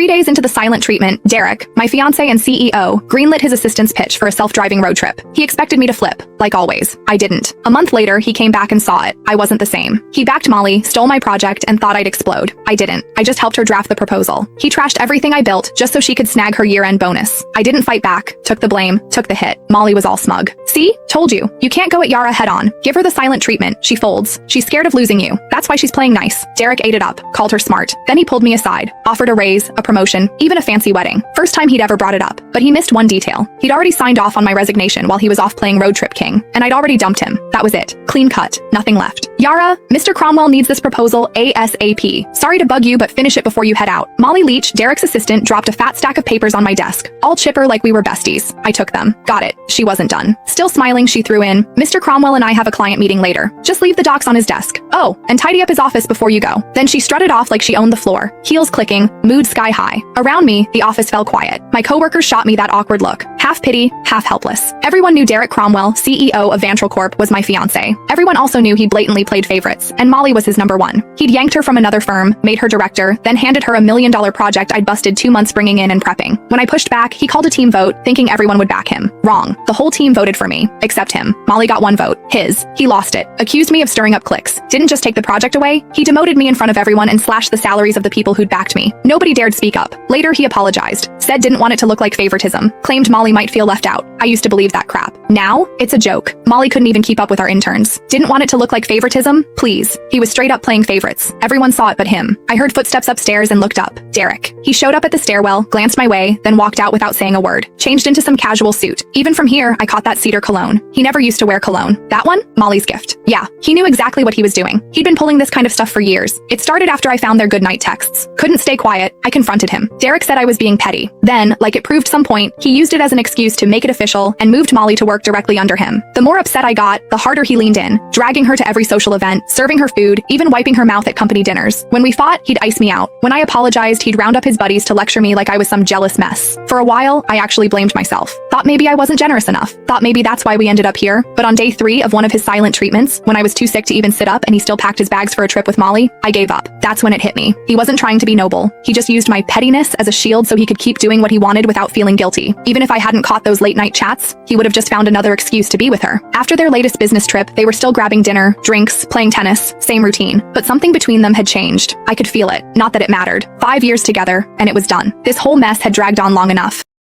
3 days into the silent treatment, Derek, my fiancé and CEO, greenlit his assistant's pitch for a self-driving road trip. He expected me to flip, like always. I didn't. A month later, he came back and saw it. I wasn't the same. He backed Molly, stole my project, and thought I'd explode. I didn't. I just helped her draft the proposal. He trashed everything I built just so she could snag her year-end bonus. I didn't fight back, took the blame, took the hit. Molly was all smug. See? Told you. You can't go at Yara head-on. Give her the silent treatment. She folds. She's scared of losing you. That's why she's playing nice. Derek ate it up, called her smart. Then he pulled me aside, offered a raise, a promotion, even a fancy wedding. First time he'd ever brought it up. But he missed one detail. He'd already signed off on my resignation while he was off playing Road Trip King, and I'd already dumped him. That was it. Clean cut. Nothing left. Yara, Mr. Cromwell needs this proposal ASAP. Sorry to bug you, but finish it before you head out. Molly Leach, Derek's assistant, dropped a fat stack of papers on my desk, all chipper like we were besties. I took them. Got it. She wasn't done. Still smiling, she threw in, Mr. Cromwell and I have a client meeting later. Just leave the docs on his desk. Oh, and tidy up his office before you go. Then she strutted off like she owned the floor, heels clicking, mood sky high. Around me, the office fell quiet. My coworkers shot me that awkward look, half pity, half helpless. Everyone knew Derek Cromwell, CEO of Vantral Corp, was my fiancé. Everyone also knew he blatantly played favorites, and Molly was his number one. He'd yanked her from another firm, made her director, then handed her $1 million project I'd busted 2 months bringing in and prepping. When I pushed back, he called a team vote, thinking everyone would back him. Wrong. The whole team voted for me, except him. Molly got 1 vote. His. He lost it. Accused me of stirring up cliques. Didn't just take the project away, he demoted me in front of everyone and slashed the salaries of the people who'd backed me. Nobody dared speak up. Later, he apologized. Said didn't want it to look like favoritism. Claimed Molly might feel left out. I used to believe that crap. Now, it's a joke. Molly couldn't even keep up with our interns. Didn't want it to look like favoritism? Please. He was straight up playing favorites. Everyone saw it but him. I heard footsteps upstairs and looked up. Derek. He showed up at the stairwell, glanced my way, then walked out without saying a word. Changed into some casual suit. Even from here, I caught that cedar cologne. He never used to wear cologne. That one? Molly's gift. Yeah, he knew exactly what he was doing. He'd been pulling this kind of stuff for years. It started after I found their goodnight texts. Couldn't stay quiet. I confronted him. Derek said I was being petty. Then, like it proved some point, he used it as an excuse to make it official and moved Molly to work directly under him. The more upset I got, the harder he leaned in, dragging her to every social event, serving her food, even wiping her mouth at company dinners. When we fought, he'd ice me out. When I apologized, he'd round up his buddies to lecture me like I was some jealous mess. For a while, I actually blamed myself. Thought maybe I wasn't generous enough. Thought maybe that's why we ended up here. But on day 3 of one of his silent treatments, when I was too sick to even sit up and he still packed his bags for a trip with Molly, I gave up. That's when it hit me. He wasn't trying to be noble. He just used my pettiness as a shield so he could keep doing what he wanted without feeling guilty. Even if I hadn't caught those late night chats, he would have just found another excuse to be with her. After their latest business trip, they were still grabbing dinner, drinks, playing tennis, same routine. But something between them had changed. I could feel it. Not that it mattered. 5 years together, and it was done. This whole mess had dragged on long enough.